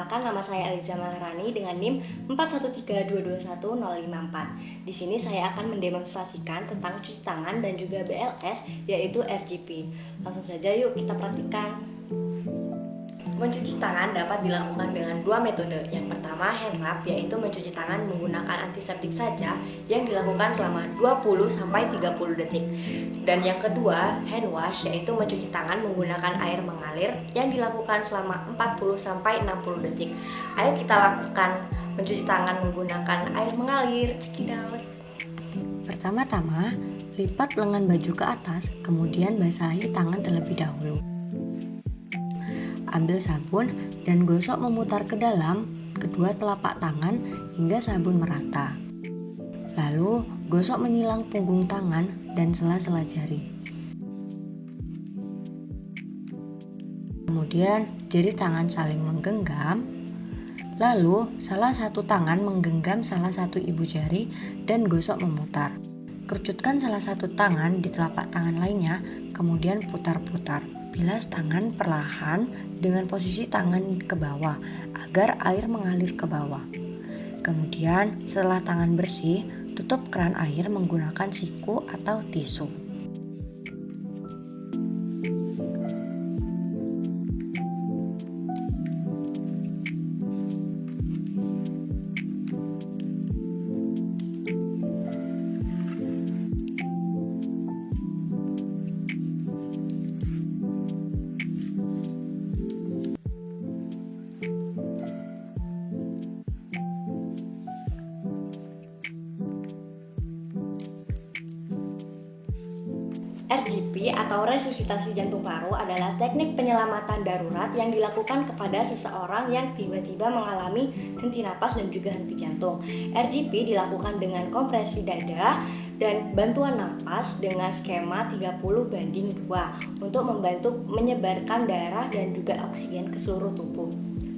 Perkenalkan, nama saya Eliza Maharani dengan NIM 413221-054. Di sini saya akan mendemonstrasikan tentang cuci tangan dan juga BLS, yaitu RGP. Langsung saja yuk kita praktikkan. Mencuci tangan dapat dilakukan dengan dua metode. Yang pertama, hand rub, yaitu mencuci tangan menggunakan antiseptik saja yang dilakukan selama 20-30 detik. Dan yang kedua, hand wash, yaitu mencuci tangan menggunakan air mengalir yang dilakukan selama 40-60 detik. Ayo kita lakukan mencuci tangan menggunakan air mengalir. Check it out. Pertama-tama, lipat lengan baju ke atas, kemudian basahi tangan terlebih dahulu. Ambil sabun dan gosok memutar ke dalam kedua telapak tangan hingga sabun merata. Lalu, gosok menyilang punggung tangan dan sela-sela jari. Kemudian, jari tangan saling menggenggam. Lalu, salah satu tangan menggenggam salah satu ibu jari dan gosok memutar. Kerucutkan salah satu tangan di telapak tangan lainnya, kemudian putar-putar. Bilas tangan perlahan dengan posisi tangan ke bawah agar air mengalir ke bawah. Kemudian, setelah tangan bersih, tutup keran air menggunakan siku atau tisu. RGP atau resusitasi jantung paru adalah teknik penyelamatan darurat yang dilakukan kepada seseorang yang tiba-tiba mengalami henti napas dan juga henti jantung. RGP dilakukan dengan kompresi dada dan bantuan napas dengan skema 30:2 untuk membantu menyebarkan darah dan juga oksigen ke seluruh tubuh.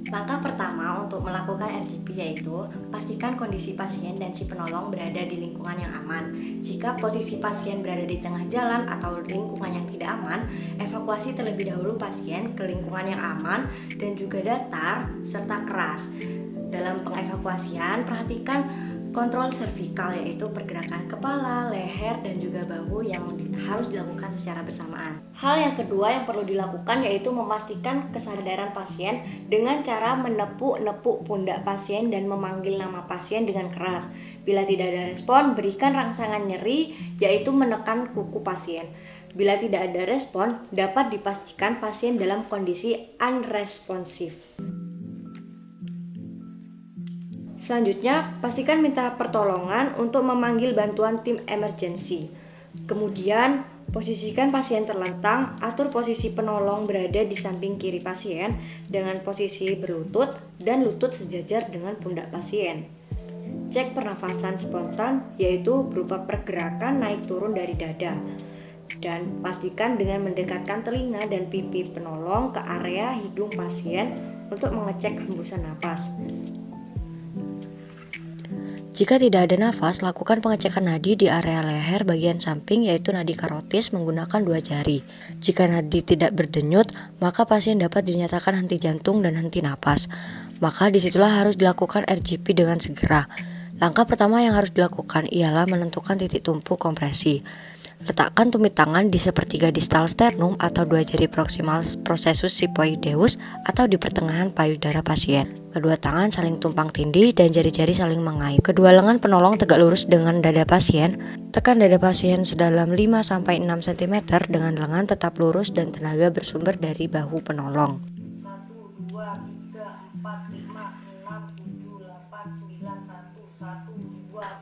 Langkah pertama untuk melakukan RGP yaitu pastikan kondisi pasien dan si penolong berada di lingkungan yang aman. Jika posisi pasien berada di tengah jalan atau lingkungan yang tidak aman, evakuasi terlebih dahulu pasien ke lingkungan yang aman dan juga datar serta keras. Dalam pengevakuasian, perhatikan kontrol servikal, yaitu pergerakan kepala, leher, dan juga bahu yang harus dilakukan secara bersamaan. Hal yang kedua yang perlu dilakukan yaitu memastikan kesadaran pasien dengan cara menepuk-nepuk pundak pasien dan memanggil nama pasien dengan keras. Bila tidak ada respon, berikan rangsangan nyeri, yaitu menekan kuku pasien. Bila tidak ada respon, dapat dipastikan pasien dalam kondisi unresponsive. Selanjutnya, pastikan minta pertolongan untuk memanggil bantuan tim emergency. Kemudian, posisikan pasien terlentang, atur posisi penolong berada di samping kiri pasien dengan posisi berlutut dan lutut sejajar dengan pundak pasien. Cek pernafasan spontan, yaitu berupa pergerakan naik turun dari dada. Dan pastikan dengan mendekatkan telinga dan pipi penolong ke area hidung pasien untuk mengecek hembusan napas. Jika tidak ada nafas, lakukan pengecekan nadi di area leher bagian samping, yaitu nadi karotis menggunakan 2 jari. Jika nadi tidak berdenyut, maka pasien dapat dinyatakan henti jantung dan henti napas. Maka disitulah harus dilakukan RGP dengan segera. Langkah pertama yang harus dilakukan ialah menentukan titik tumpu kompresi. Letakkan tumit tangan di sepertiga distal sternum atau 2 jari proximal processus sipoideus atau di pertengahan payudara pasien. Kedua tangan saling tumpang tindih dan jari-jari saling mengait. Kedua lengan penolong tegak lurus dengan dada pasien. Tekan dada pasien sedalam 5-6 cm dengan lengan tetap lurus dan tenaga bersumber dari bahu penolong. 1, 2, 3, 4, 5, 6, 7, 8, 9, 1, 1, 2.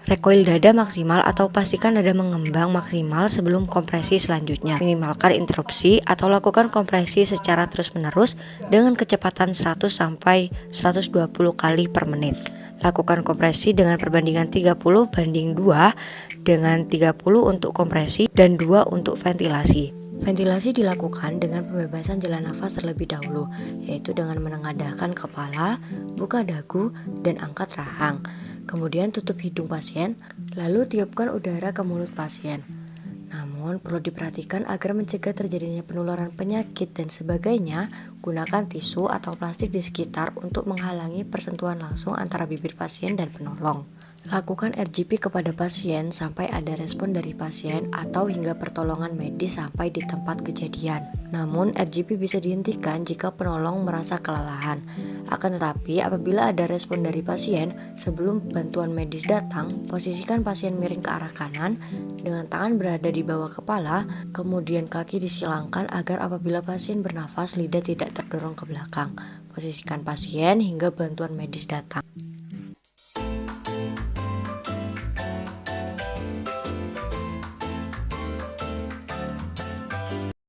Recoil dada maksimal atau pastikan dada mengembang maksimal sebelum kompresi selanjutnya. Minimalkan interupsi atau lakukan kompresi secara terus-menerus dengan kecepatan 100-120 kali per menit. Lakukan kompresi dengan perbandingan 30:2 dengan 30 untuk kompresi dan 2 untuk ventilasi. Ventilasi dilakukan dengan pembebasan jalan nafas terlebih dahulu, yaitu dengan menengadahkan kepala, buka dagu, dan angkat rahang. Kemudian tutup hidung pasien, lalu tiupkan udara ke mulut pasien. Namun, perlu diperhatikan agar mencegah terjadinya penularan penyakit dan sebagainya, gunakan tisu atau plastik di sekitar untuk menghalangi persentuhan langsung antara bibir pasien dan penolong. Lakukan RGP kepada pasien sampai ada respon dari pasien atau hingga pertolongan medis sampai di tempat kejadian. Namun, RGP bisa dihentikan jika penolong merasa kelelahan. Akan tetapi, apabila ada respon dari pasien, sebelum bantuan medis datang, posisikan pasien miring ke arah kanan dengan tangan berada di bawah kepala, kemudian kaki disilangkan agar apabila pasien bernafas, lidah tidak terdorong ke belakang. Posisikan pasien hingga bantuan medis datang.